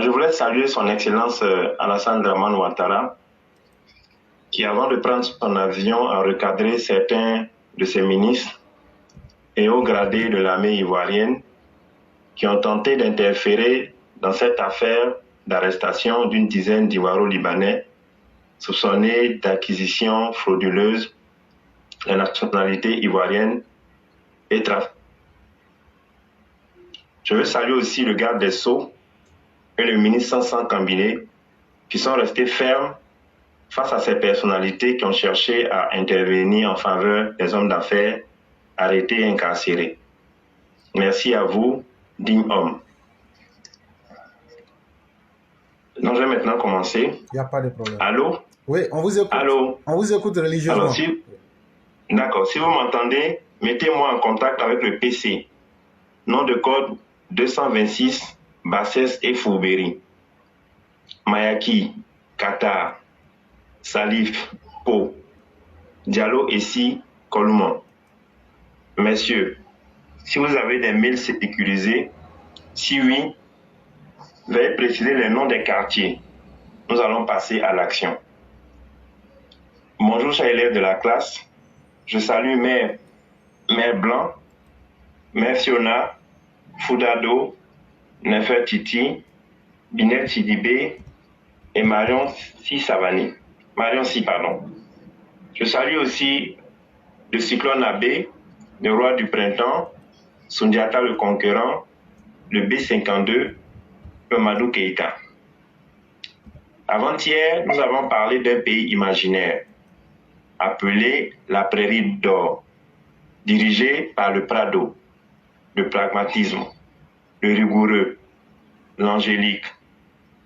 Je voulais saluer son Excellence Alassane Dramane Ouattara, qui avant de prendre son avion a recadré certains de ses ministres et hauts gradés de l'armée ivoirienne qui ont tenté d'interférer dans cette affaire d'arrestation d'une dizaine d'Ivoiro-Libanais soupçonnés d'acquisition frauduleuse de la nationalité ivoirienne et trafic. Je veux saluer aussi le garde des Sceaux et le ministre Sansan Kambiné qui sont restés fermes face à ces personnalités qui ont cherché à intervenir en faveur des hommes d'affaires arrêtés et incarcérés. Merci à vous, dignes hommes. Donc, je vais maintenant commencer. Il n'y a pas de problème. Allô? Oui, on vous écoute. Allô? On vous écoute religieusement. Alors, d'accord, si vous m'entendez, mettez-moi en contact avec le PC. Nom de code 226, Bassès et Foubéry. Mayaki, Qatar, Salif, Po, Diallo Essi, Kolouma. Messieurs, si vous avez des mails sécurisés, si oui, veuillez préciser les noms des quartiers. Nous allons passer à l'action. Bonjour, chers élèves de la classe. Je salue Mère Blanc, Mère Fiona, Foudado, Nefertiti, Binet Sidibé et Marion Savani. Je salue aussi le cyclone Abbé, le roi du printemps, Sundiata le conquérant, le B52, le Madou Keïta. Avant-hier, nous avons parlé d'un pays imaginaire, appelé la Prairie d'Or, dirigé par le Prado, le pragmatisme, le rigoureux, l'angélique,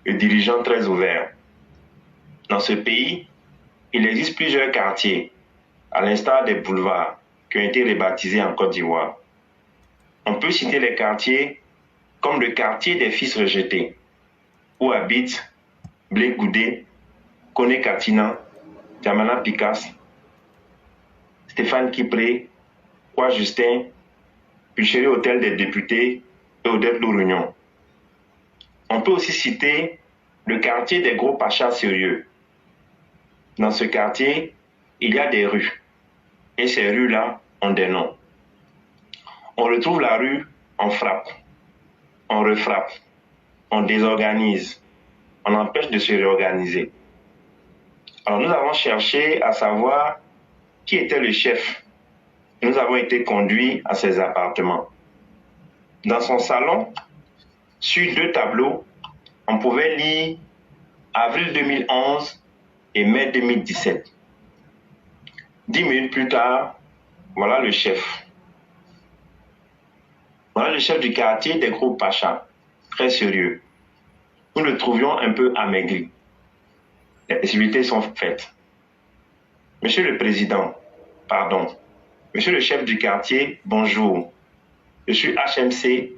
le dirigeant très ouvert. Dans ce pays, il existe plusieurs quartiers, à l'instar des boulevards, qui ont été rebaptisés en Côte d'Ivoire. On peut citer les quartiers comme le quartier des fils rejetés, où habitent Blé Goudé, Koné Katina, Diamana Picasse, Stéphane Kipré, Kwa Justin, Pucherie Hôtel des députés et Odette Lourignon. On peut aussi citer le quartier des gros pachas sérieux. Dans ce quartier, il y a des rues. Et ces rues-là ont des noms. On retrouve la rue, on frappe, on refrappe, on désorganise, on empêche de se réorganiser. Alors nous avons cherché à savoir qui était le chef. Nous avons été conduits à ses appartements. Dans son salon, sur 2 tableaux, on pouvait lire avril 2011 et mai 2017. 10 minutes plus tard, voilà le chef. Voilà le chef du quartier des gros pachas, très sérieux. Nous le trouvions un peu amaigri. Les possibilités sont faites. Monsieur le président, pardon, monsieur le chef du quartier, bonjour. Je suis HMC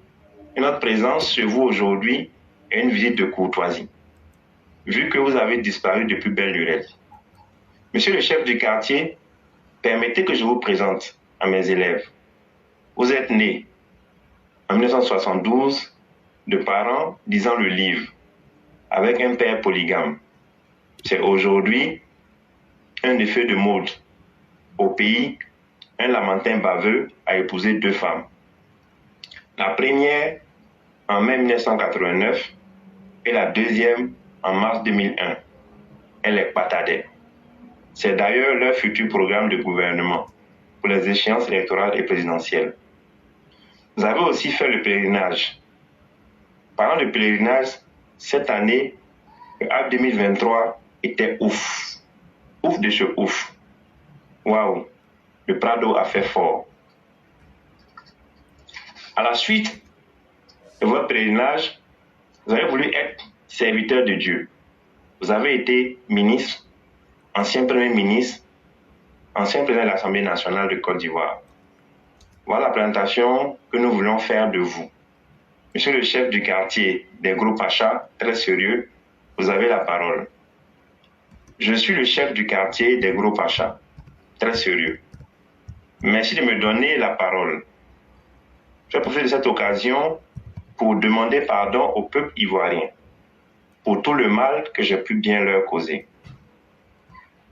et notre présence chez vous aujourd'hui est une visite de courtoisie, vu que vous avez disparu depuis belle lurette. Monsieur le chef du quartier, permettez que je vous présente à mes élèves. Vous êtes né en 1972 de parents lisant le livre avec un père polygame. C'est aujourd'hui un effet de mode. Au pays, un lamentin baveux a épousé 2 femmes. La première en mai 1989 et la deuxième en mars 2001. Elle est patadée. C'est d'ailleurs leur futur programme de gouvernement pour les échéances électorales et présidentielles. Vous avez aussi fait le pèlerinage. Parlant de pèlerinage, cette année, le A 2023 était ouf. Ouf de chez ouf. Waouh, le Prado a fait fort. À la suite de votre pèlerinage, vous avez voulu être serviteur de Dieu. Vous avez été ministre, ancien premier ministre, ancien président de l'Assemblée nationale de Côte d'Ivoire. Voilà la présentation que nous voulons faire de vous. Monsieur le chef du quartier des gros pachas, très sérieux, vous avez la parole. Je suis le chef du quartier des gros pachas, très sérieux. Merci de me donner la parole. Je vais profiter de cette occasion pour demander pardon au peuple ivoirien pour tout le mal que j'ai pu bien leur causer.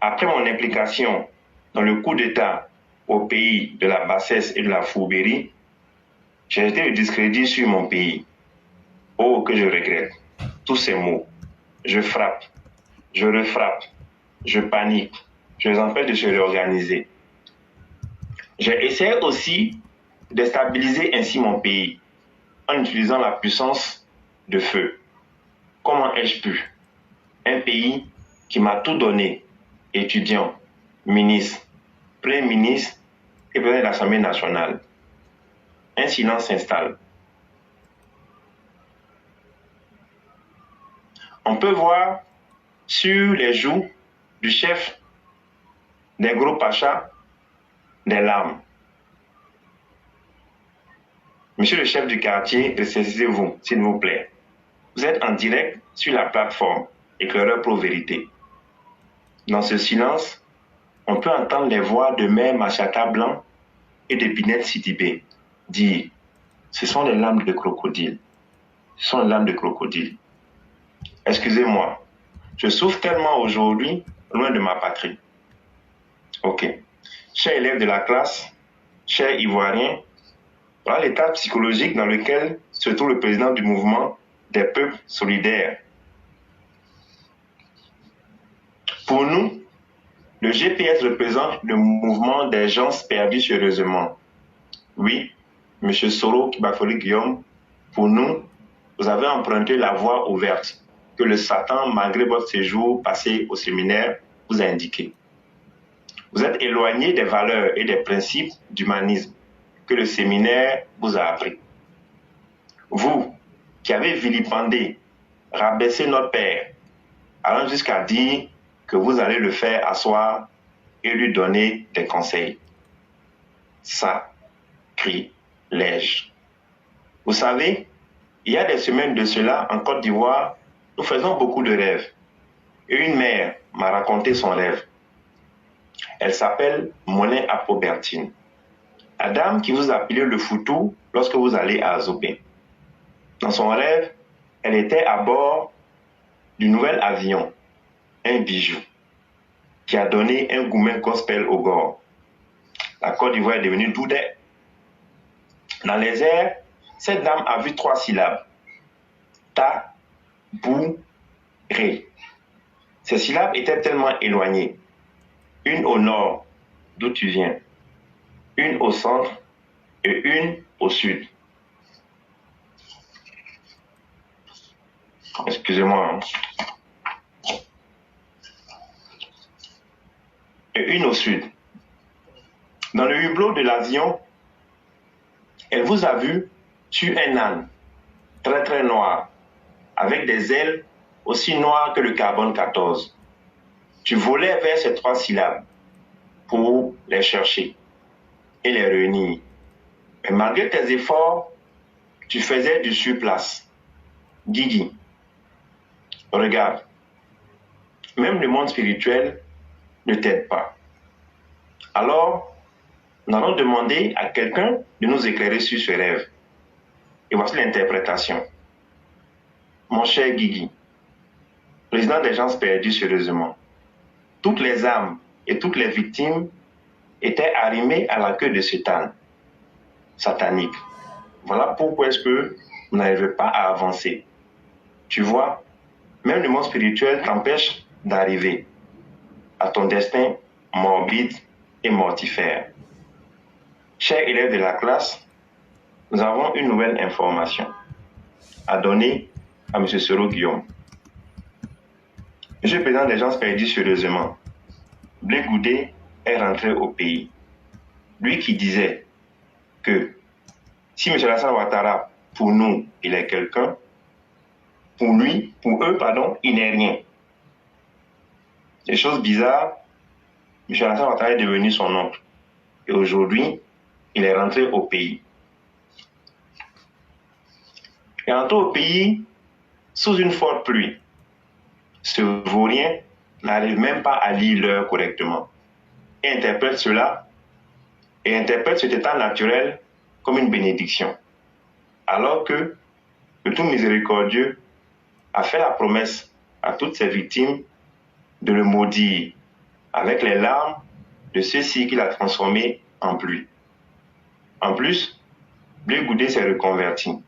Après mon implication dans le coup d'État au pays de la bassesse et de la fourberie, j'ai été le discrédit sur mon pays. Oh, que je regrette tous ces mots. Je frappe, je refrappe, je panique, je les empêche de se réorganiser. J'ai essayé aussi de stabiliser ainsi mon pays en utilisant la puissance de feu. Comment ai-je pu? Un pays qui m'a tout donné, étudiant, ministre, premier ministre et président de l'Assemblée nationale. Un silence s'installe. On peut voir sur les joues du chef des gros pachas des larmes. Monsieur le chef du quartier, ressaisissez-vous, s'il vous plaît. Vous êtes en direct sur la plateforme Éclaireur Pro Vérité. Dans ce silence, on peut entendre les voix de Mère Machata Blanc et de Binette Sidibé dire « Ce sont les larmes de crocodile. Ce sont les larmes de crocodile. » Excusez-moi, je souffre tellement aujourd'hui loin de ma patrie. Ok. Chers élèves de la classe, chers Ivoiriens, voilà l'état psychologique dans lequel se trouve le président du mouvement des peuples solidaires. Pour nous, le GPS représente le mouvement des gens perdus sérieusement. Oui, M. Soro Kibafoli Guillaume, pour nous, vous avez emprunté la voie ouverte que le Satan, malgré votre séjour passé au séminaire, vous a indiqué. Vous êtes éloigné des valeurs et des principes d'humanisme que le séminaire vous a appris. Vous, qui avez vilipendé, rabaissé notre Père, allant jusqu'à dire que vous allez le faire asseoir et lui donner des conseils. Sacrilège. Vous savez, il y a des semaines de cela, en Côte d'Ivoire, nous faisons beaucoup de rêves. Et une mère m'a raconté son rêve. Elle s'appelle Monet Apobertine. La dame qui vous appelait le foutou lorsque vous allez à Azobé. Dans son rêve, elle était à bord du nouvel avion, un bijou, qui a donné un gourmet gospel au gore. La Côte d'Ivoire est devenue Doudet. Dans les airs, cette dame a vu 3 syllabes. Ta, bou, ré. Ces syllabes étaient tellement éloignées. Une au nord, d'où tu viens. Une au centre et une au sud. Excusez-moi. Et une au sud. Dans le hublot de l'avion, elle vous a vu sur un âne, très très noir, avec des ailes aussi noires que le carbone 14. Tu volais vers ces 3 syllabes pour les chercher et les réunir. Mais malgré tes efforts, tu faisais du surplace. Guigui, regarde, même le monde spirituel ne t'aide pas. Alors, nous allons demander à quelqu'un de nous éclairer sur ce rêve. Et voici l'interprétation. Mon cher Guigui, président des gens perdus sérieusement, toutes les âmes et toutes les victimes étaient arrimées à la queue de cet âne satanique. Voilà pourquoi est-ce que vous n'arrivez pas à avancer. Tu vois, même le monde spirituel t'empêche d'arriver à ton destin morbide et mortifère. Chers élèves de la classe, nous avons une nouvelle information à donner à M. Soro Guillaume. Monsieur le président des gens perdus sérieusement, Blé Goudé est rentré au pays. Lui qui disait que si M. Alassane Ouattara, pour nous, il est quelqu'un, pour eux, il n'est rien. Des choses bizarres, M. Alassane Ouattara est devenu son oncle. Et aujourd'hui, il est rentré au pays. Il est rentré au pays sous une forte pluie. Ce vaurien n'arrive même pas à lire l'heure correctement. Et interprète cet état naturel comme une bénédiction. Alors que le tout miséricordieux a fait la promesse à toutes ses victimes de le maudire avec les larmes de ceux-ci qu'il a transformés en pluie. En plus, Blé Goudé s'est reconverti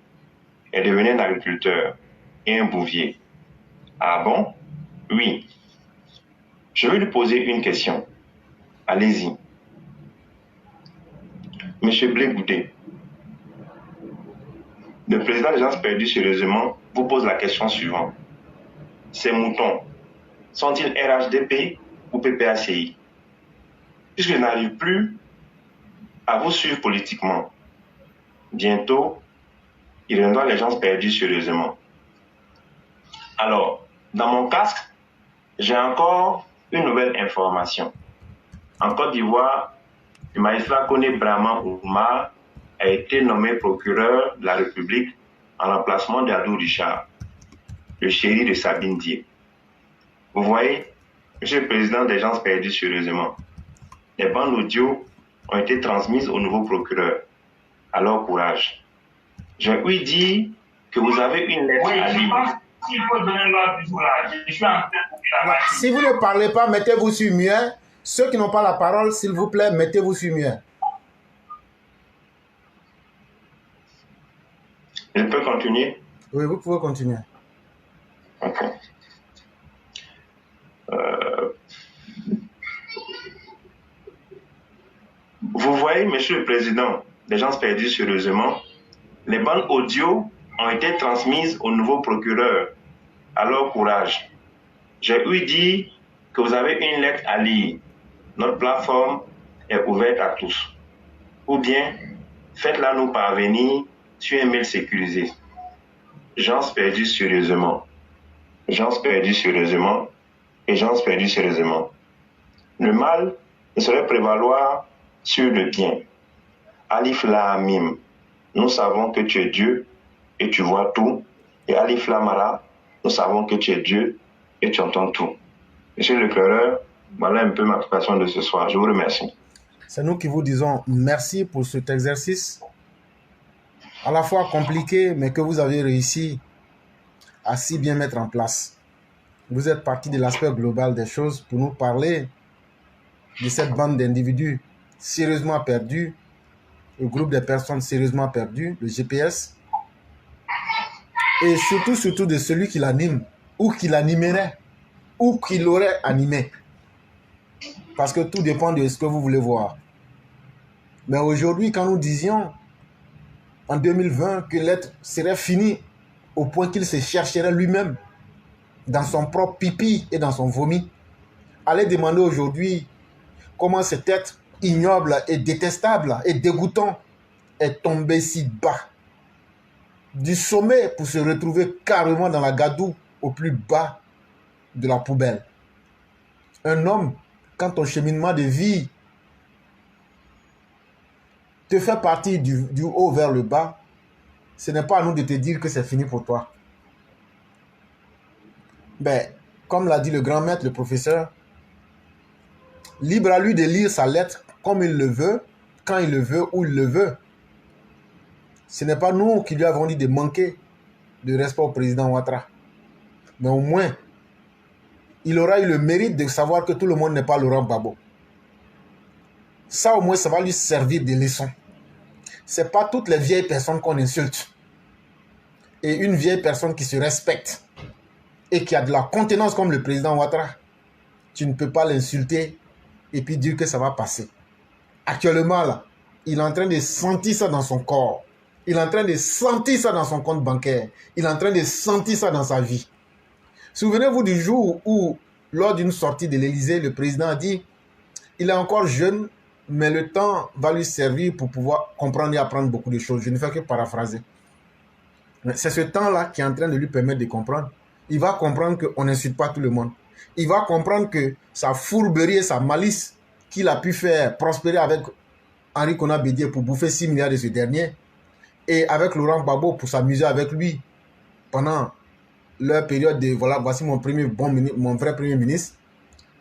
et devenu un agriculteur et un bouvier. Ah bon? Oui. Je vais lui poser une question. Allez-y. Monsieur Blé Goudé, le président des gens perdus sérieusement vous pose la question suivante. Ces moutons sont-ils RHDP ou PPACI? Puisque je n'arrive plus à vous suivre politiquement, bientôt, il reviendra les gens perdus sérieusement. Alors, dans mon casque, j'ai encore une nouvelle information. En Côte d'Ivoire, le magistrat Koné Brahman Oumar a été nommé procureur de la République en remplacement d'Adou Richard, le chéri de Sabine Dié. Vous voyez, Monsieur le Président des gens perdus sérieusement, les bandes audio ont été transmises au nouveau procureur. Alors courage. Je lui dis que vous avez une lettre à lire. Si vous ne parlez pas, mettez-vous sur muet. Ceux qui n'ont pas la parole, s'il vous plaît, mettez-vous sur muet. Je peux continuer? Oui, vous pouvez continuer. Ok. Vous voyez, Monsieur le Président, des gens perdus sérieusement, les bandes audio ont été transmises au nouveau procureur. Alors courage. Je lui dis que vous avez une lettre à lire. Notre plateforme est ouverte à tous. Ou bien, faites-la nous parvenir sur un mail sécurisé. Gens perdus sérieusement. Gens perdus sérieusement. Et gens perdus sérieusement. Le mal ne saurait prévaloir sur le bien. Alif Lamim, nous savons que tu es Dieu et tu vois tout. Et Alif Lamara, nous savons que tu es Dieu et tu entends tout. Monsieur le L'éclaireur, voilà un peu ma préparation de ce soir. Je vous remercie. C'est nous qui vous disons merci pour cet exercice, à la fois compliqué, mais que vous avez réussi à si bien mettre en place. Vous êtes parti de l'aspect global des choses pour nous parler de cette bande d'individus sérieusement perdus, le groupe de personnes sérieusement perdues, le GPS, et surtout de celui qui l'anime, ou qui l'animerait, ou qui l'aurait animé. Parce que tout dépend de ce que vous voulez voir. Mais aujourd'hui, quand nous disions en 2020 que l'être serait fini au point qu'il se chercherait lui-même dans son propre pipi et dans son vomi, allez demander aujourd'hui comment cet être ignoble et détestable et dégoûtant est tombé si bas du sommet pour se retrouver carrément dans la gadoue au plus bas de la poubelle. Un homme, quand ton cheminement de vie te fait partir du haut vers le bas, ce n'est pas à nous de te dire que c'est fini pour toi. Ben, comme l'a dit le grand maître, le professeur, libre à lui de lire sa lettre comme il le veut, quand il le veut, où il le veut. Ce n'est pas nous qui lui avons dit de manquer de respect au président Ouattara. Mais au moins, il aura eu le mérite de savoir que tout le monde n'est pas Laurent Gbagbo. Ça, au moins, ça va lui servir de leçon. Ce n'est pas toutes les vieilles personnes qu'on insulte. Et une vieille personne qui se respecte et qui a de la contenance comme le président Ouattara, tu ne peux pas l'insulter et puis dire que ça va passer. Actuellement, là, il est en train de sentir ça dans son corps. Il est en train de sentir ça dans son compte bancaire. Il est en train de sentir ça dans sa vie. Souvenez-vous du jour où, lors d'une sortie de l'Élysée, le président a dit « Il est encore jeune, mais le temps va lui servir pour pouvoir comprendre et apprendre beaucoup de choses. » Je ne fais que paraphraser. C'est ce temps-là qui est en train de lui permettre de comprendre. Il va comprendre qu'on n'insulte pas tout le monde. Il va comprendre que sa fourberie et sa malice qu'il a pu faire prospérer avec Henri Konan Bédié pour bouffer 6 milliards de ce dernier, et avec Laurent Gbagbo pour s'amuser avec lui pendant leur période de voilà, voici mon vrai premier ministre.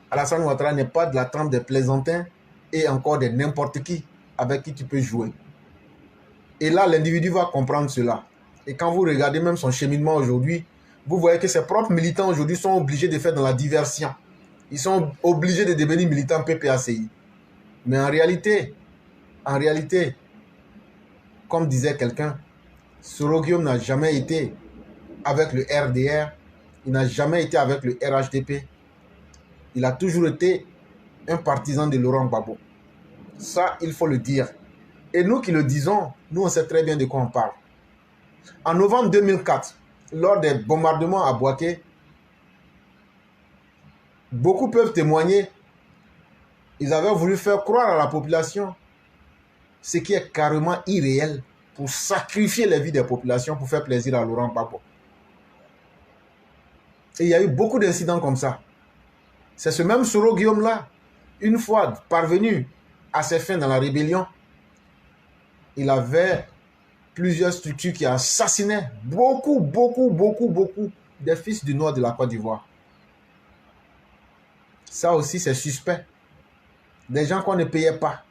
Alassane Ouattara n'est pas de la trempe des plaisantins et encore de n'importe qui avec qui tu peux jouer. Et là, l'individu va comprendre cela. Et quand vous regardez même son cheminement aujourd'hui, vous voyez que ses propres militants aujourd'hui sont obligés de faire dans la diversion. Ils sont obligés de devenir militants PPACI. Mais en réalité, comme disait quelqu'un, Soro Guillaume n'a jamais été avec le RDR, il n'a jamais été avec le RHDP. Il a toujours été un partisan de Laurent Gbagbo. Ça, il faut le dire. Et nous qui le disons, nous on sait très bien de quoi on parle. En novembre 2004, lors des bombardements à Bouaké, beaucoup peuvent témoigner, ils avaient voulu faire croire à la population ce qui est carrément irréel pour sacrifier les vies des populations pour faire plaisir à Laurent Gbagbo. Et il y a eu beaucoup d'incidents comme ça. C'est ce même Soro Guillaume-là, une fois parvenu à ses fins dans la rébellion, il avait plusieurs structures qui assassinaient beaucoup des fils du nord de la Côte d'Ivoire. Ça aussi, c'est suspect. Des gens qu'on ne payait pas.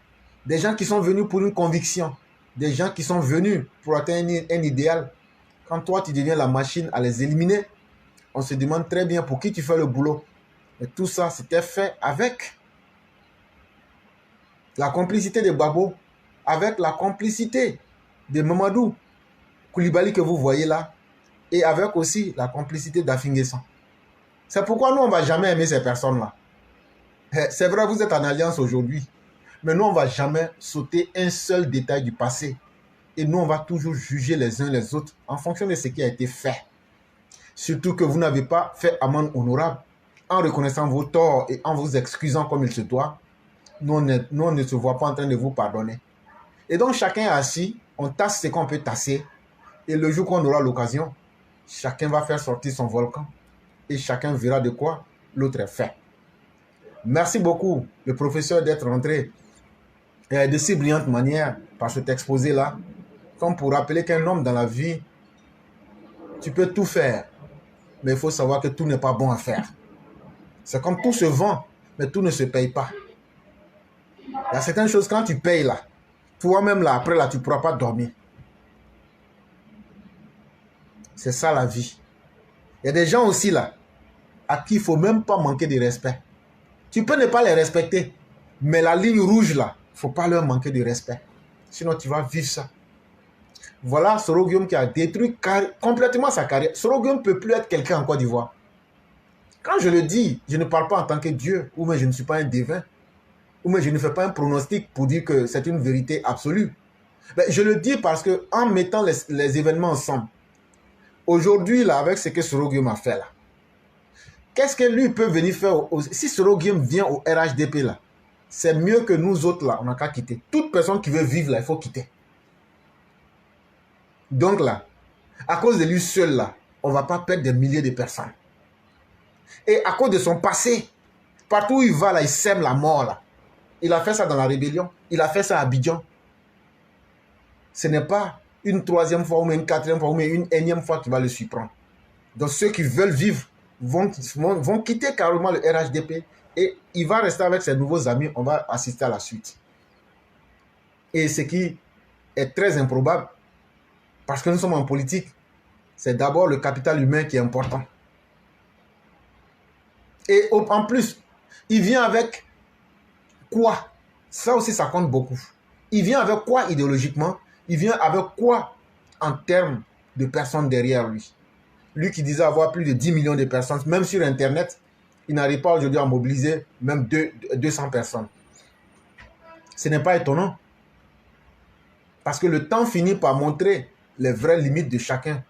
Des gens qui sont venus pour une conviction. Des gens qui sont venus pour atteindre un idéal. Quand toi, tu deviens la machine à les éliminer, on se demande très bien pour qui tu fais le boulot. Et tout ça, c'était fait avec la complicité de Gbagbo, avec la complicité de Mamadou Koulibaly que vous voyez là, et avec aussi la complicité d'Afinguessan. C'est pourquoi nous, on ne va jamais aimer ces personnes-là. C'est vrai, vous êtes en alliance aujourd'hui, mais nous, on ne va jamais sauter un seul détail du passé. Et nous, on va toujours juger les uns les autres en fonction de ce qui a été fait. Surtout que vous n'avez pas fait amende honorable en reconnaissant vos torts et en vous excusant comme il se doit. Nous, on ne se voit pas en train de vous pardonner. Et donc, chacun est assis, on tasse ce qu'on peut tasser. Et le jour qu'on aura l'occasion, chacun va faire sortir son volcan. Et chacun verra de quoi l'autre est fait. Merci beaucoup, le professeur, d'être rentré de si brillante manière par cet exposé-là, comme pour rappeler qu'un homme dans la vie, tu peux tout faire, mais il faut savoir que tout n'est pas bon à faire. C'est comme tout se vend, mais tout ne se paye pas. Il y a certaines choses, quand tu payes là, toi-même là, après là, tu ne pourras pas dormir. C'est ça la vie. Il y a des gens aussi là, à qui il ne faut même pas manquer de respect. Tu peux ne pas les respecter, mais la ligne rouge là, il ne faut pas leur manquer de respect. Sinon, tu vas vivre ça. Voilà Soro Guillaume qui a détruit complètement sa carrière. Soro Guillaume ne peut plus être quelqu'un en Côte d'Ivoire. Quand je le dis, je ne parle pas en tant que Dieu, ou même je ne suis pas un devin, ou même je ne fais pas un pronostic pour dire que c'est une vérité absolue. Mais je le dis parce qu'en mettant les événements ensemble, aujourd'hui, là, avec ce que Soro Guillaume a fait là, qu'est-ce que lui peut venir faire si Soro Guillaume vient au RHDP là, c'est mieux que nous autres là, on n'a qu'à quitter. Toute personne qui veut vivre là, il faut quitter. Donc là, à cause de lui seul là, on ne va pas perdre des milliers de personnes. Et à cause de son passé, partout où il va là, il sème la mort là. Il a fait ça dans la rébellion, il a fait ça à Abidjan. Ce n'est pas une troisième fois, ou une quatrième fois, ou une énième fois qui va le surprendre. Donc ceux qui veulent vivre vont quitter carrément le RHDP et il va rester avec ses nouveaux amis, on va assister à la suite. Et ce qui est très improbable, parce que nous sommes en politique, c'est d'abord le capital humain qui est important. Et en plus, il vient avec quoi? Ça aussi, ça compte beaucoup. Il vient avec quoi idéologiquement? Il vient avec quoi en termes de personnes derrière lui? Lui qui disait avoir plus de 10 millions de personnes, même sur Internet, il n'arrive pas aujourd'hui à mobiliser même 200 personnes. Ce n'est pas étonnant. Parce que le temps finit par montrer les vraies limites de chacun.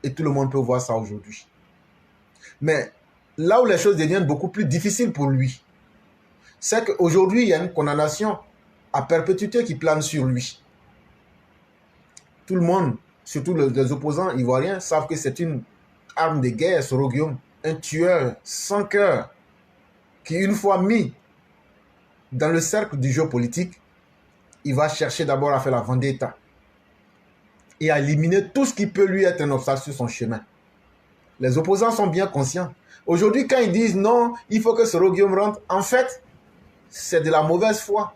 Et tout le monde peut voir ça aujourd'hui. Mais là où les choses deviennent beaucoup plus difficiles pour lui, c'est qu'aujourd'hui, il y a une condamnation à perpétuité qui plane sur lui. Tout le monde, surtout les opposants ivoiriens, savent que c'est une arme de guerre, Soro Guillaume, un tueur sans cœur, qui une fois mis dans le cercle du jeu politique, il va chercher d'abord à faire la vendetta et à éliminer tout ce qui peut lui être un obstacle sur son chemin. Les opposants sont bien conscients. Aujourd'hui, quand ils disent non, il faut que Soro Guillaume rentre, en fait, c'est de la mauvaise foi.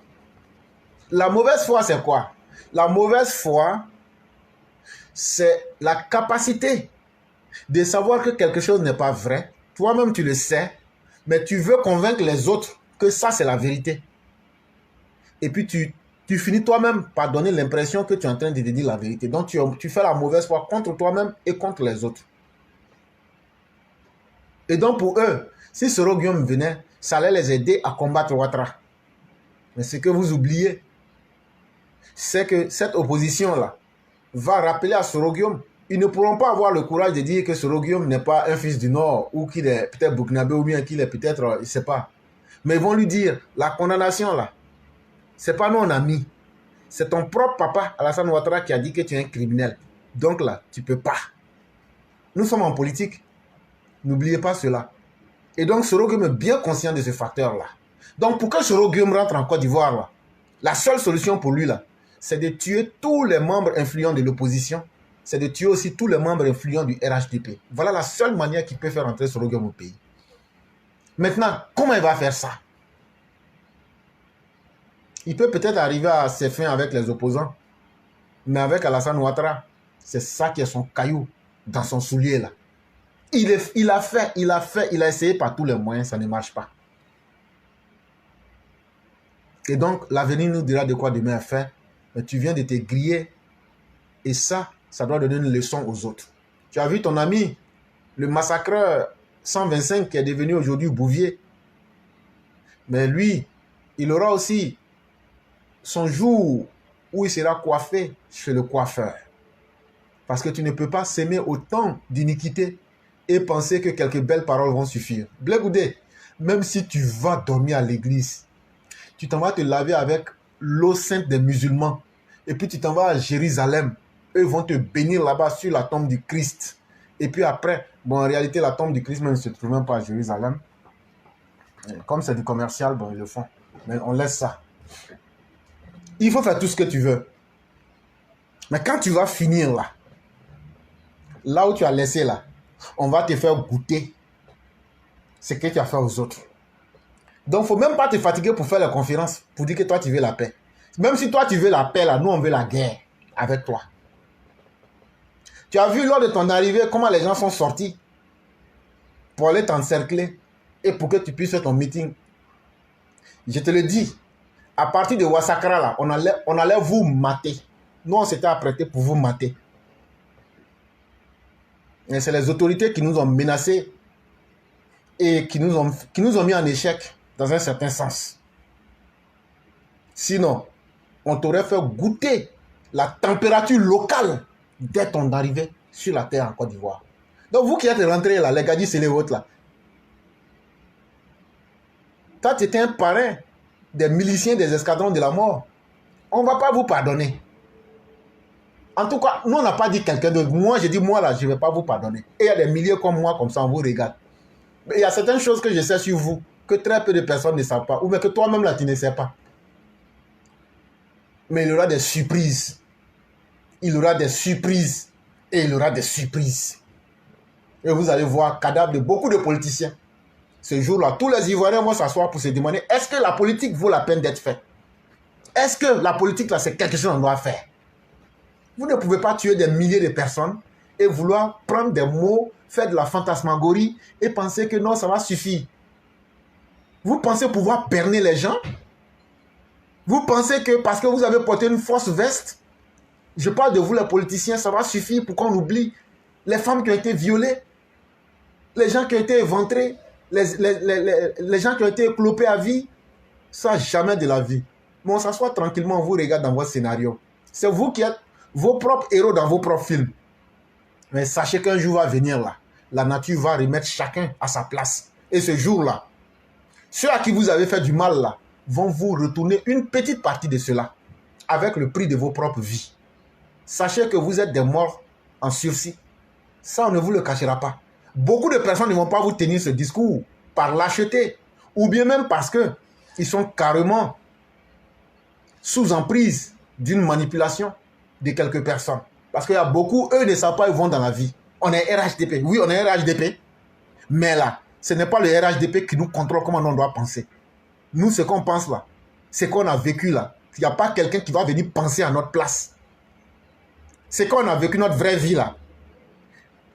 La mauvaise foi, c'est quoi? La mauvaise foi, c'est la capacité de savoir que quelque chose n'est pas vrai. Toi-même, tu le sais, mais tu veux convaincre les autres que ça, c'est la vérité. Et puis, tu finis toi-même par donner l'impression que tu es en train de dire la vérité. Donc, tu fais la mauvaise foi contre toi-même et contre les autres. Et donc, pour eux, si Soro Guillaume venait, ça allait les aider à combattre Ouattara. Mais ce que vous oubliez, c'est que cette opposition-là va rappeler à Soro Guillaume. Ils ne pourront pas avoir le courage de dire que Soro Guillaume n'est pas un fils du Nord ou qu'il est peut-être burkinabé ou bien qu'il est peut-être, je ne sais pas. Mais ils vont lui dire, la condamnation là, c'est pas nous on a mis. C'est ton propre papa, Alassane Ouattara, qui a dit que tu es un criminel. Donc là, tu ne peux pas. Nous sommes en politique. N'oubliez pas cela. Et donc, Soro Guillaume est bien conscient de ce facteur-là. Donc, pour que Soro Guillaume rentre en Côte d'Ivoire, là, la seule solution pour lui, là, c'est de tuer tous les membres influents de l'opposition. C'est de tuer aussi tous les membres influents du RHDP. Voilà la seule manière qu'il peut faire entrer Soro Guillaume au pays. Maintenant, comment il va faire ça? Il peut peut-être arriver à ses fins avec les opposants. Mais avec Alassane Ouattara, c'est ça qui est son caillou dans son soulier, là. Il a essayé par tous les moyens, ça ne marche pas. Et donc, l'avenir nous dira de quoi demain est fait. Mais tu viens de te griller. Et ça doit donner une leçon aux autres. Tu as vu ton ami, le massacreur 125 qui est devenu aujourd'hui Bouvier. Mais lui, il aura aussi son jour où il sera coiffé chez le coiffeur. Parce que tu ne peux pas s'aimer autant d'iniquité et penser que quelques belles paroles vont suffire. Blé Goudé, même si tu vas dormir à l'église, tu t'en vas te laver avec l'eau sainte des musulmans, et puis tu t'en vas à Jérusalem, eux vont te bénir là-bas sur la tombe du Christ. Et puis après, bon, en réalité, la tombe du Christ même ne se trouve même pas à Jérusalem. Comme c'est du commercial, bon, ils le font. Mais on laisse ça. Il faut faire tout ce que tu veux. Mais quand tu vas finir là, là où tu as laissé là, on va te faire goûter ce que tu as fait aux autres. Donc, il ne faut même pas te fatiguer pour faire la conférence, pour dire que toi, tu veux la paix. Même si toi, tu veux la paix, là, nous, on veut la guerre avec toi. Tu as vu lors de ton arrivée comment les gens sont sortis pour aller t'encercler et pour que tu puisses faire ton meeting. Je te le dis, à partir de Ouassakra, là, on allait vous mater. Nous, on s'était apprêtés pour vous mater. Et c'est les autorités qui nous ont menacés et qui nous ont mis en échec dans un certain sens. Sinon, on t'aurait fait goûter la température locale dès ton arrivée sur la terre en Côte d'Ivoire. Donc vous qui êtes rentrés là, les gadis, c'est les vôtres là. Toi, tu étais un parrain des miliciens des escadrons de la mort. On ne va pas vous pardonner. En tout cas, nous, on n'a pas dit quelqu'un d'autre. Moi, j'ai dit, moi, là, je ne vais pas vous pardonner. Et il y a des milliers comme moi, comme ça, on vous regarde. Mais il y a certaines choses que je sais sur vous, que très peu de personnes ne savent pas, ou bien que toi-même, là, tu ne sais pas. Mais il y aura des surprises. Il y aura des surprises. Et il y aura des surprises. Et vous allez voir cadavre de beaucoup de politiciens. Ce jour-là, tous les Ivoiriens vont s'asseoir pour se demander, est-ce que la politique vaut la peine d'être faite? Est-ce que la politique, là, c'est quelque chose qu'on doit faire? Vous ne pouvez pas tuer des milliers de personnes et vouloir prendre des mots, faire de la fantasmagorie et penser que non, ça va suffire. Vous pensez pouvoir berner les gens? Vous pensez que parce que vous avez porté une fausse veste, je parle de vous les politiciens, ça va suffire pour qu'on oublie les femmes qui ont été violées, les gens qui ont été éventrés, les gens qui ont été clopés à vie? Ça, jamais de la vie. Mais on s'assoit tranquillement, on vous regarde dans votre scénario. C'est vous qui êtes vos propres héros dans vos propres films. Mais sachez qu'un jour va venir là. La nature va remettre chacun à sa place. Et ce jour-là, ceux à qui vous avez fait du mal là, vont vous retourner une petite partie de cela avec le prix de vos propres vies. Sachez que vous êtes des morts en sursis. Ça, on ne vous le cachera pas. Beaucoup de personnes ne vont pas vous tenir ce discours par lâcheté ou bien même parce qu'ils sont carrément sous emprise d'une manipulation de quelques personnes. Parce qu'il y a beaucoup, eux ne savent pas, ils vont dans la vie. On est RHDP. Oui, on est RHDP. Mais là, ce n'est pas le RHDP qui nous contrôle comment on doit penser. Nous, ce qu'on pense là, c'est qu'on a vécu là. Il n'y a pas quelqu'un qui va venir penser à notre place. C'est qu'on a vécu notre vraie vie là.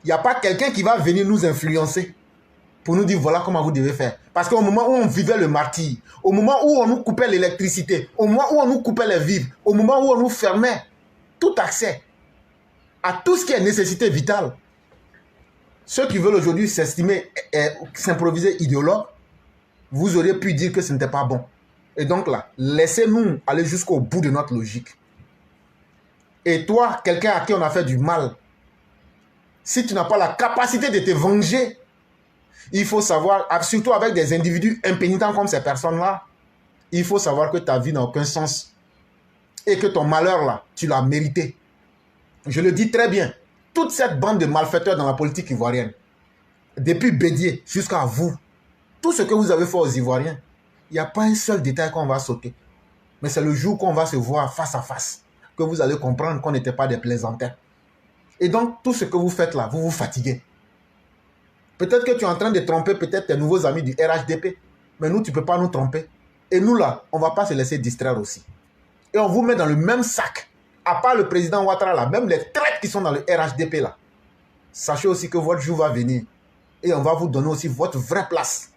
Il n'y a pas quelqu'un qui va venir nous influencer pour nous dire voilà comment vous devez faire. Parce qu'au moment où on vivait le martyre, au moment où on nous coupait l'électricité, au moment où on nous coupait les vivres, au moment où on nous fermait tout accès à tout ce qui est nécessité vitale, ceux qui veulent aujourd'hui s'estimer, s'improviser idéologues, vous auriez pu dire que ce n'était pas bon. Et donc là, laissez-nous aller jusqu'au bout de notre logique. Et toi, quelqu'un à qui on a fait du mal, si tu n'as pas la capacité de te venger, il faut savoir, surtout avec des individus impénitents comme ces personnes-là, il faut savoir que ta vie n'a aucun sens et que ton malheur là, tu l'as mérité. Je le dis très bien, toute cette bande de malfaiteurs dans la politique ivoirienne, depuis Bédier jusqu'à vous, tout ce que vous avez fait aux Ivoiriens, il n'y a pas un seul détail qu'on va sauter. Mais c'est le jour qu'on va se voir face à face que vous allez comprendre qu'on n'était pas des plaisantins. Et donc, tout ce que vous faites là, vous vous fatiguez. Peut-être que tu es en train de tromper peut-être tes nouveaux amis du RHDP. Mais nous, tu ne peux pas nous tromper. Et nous là, on ne va pas se laisser distraire aussi. Et on vous met dans le même sac. À part le président Ouattara là, même les traites qui sont dans le RHDP là. Sachez aussi que votre jour va venir. Et on va vous donner aussi votre vraie place.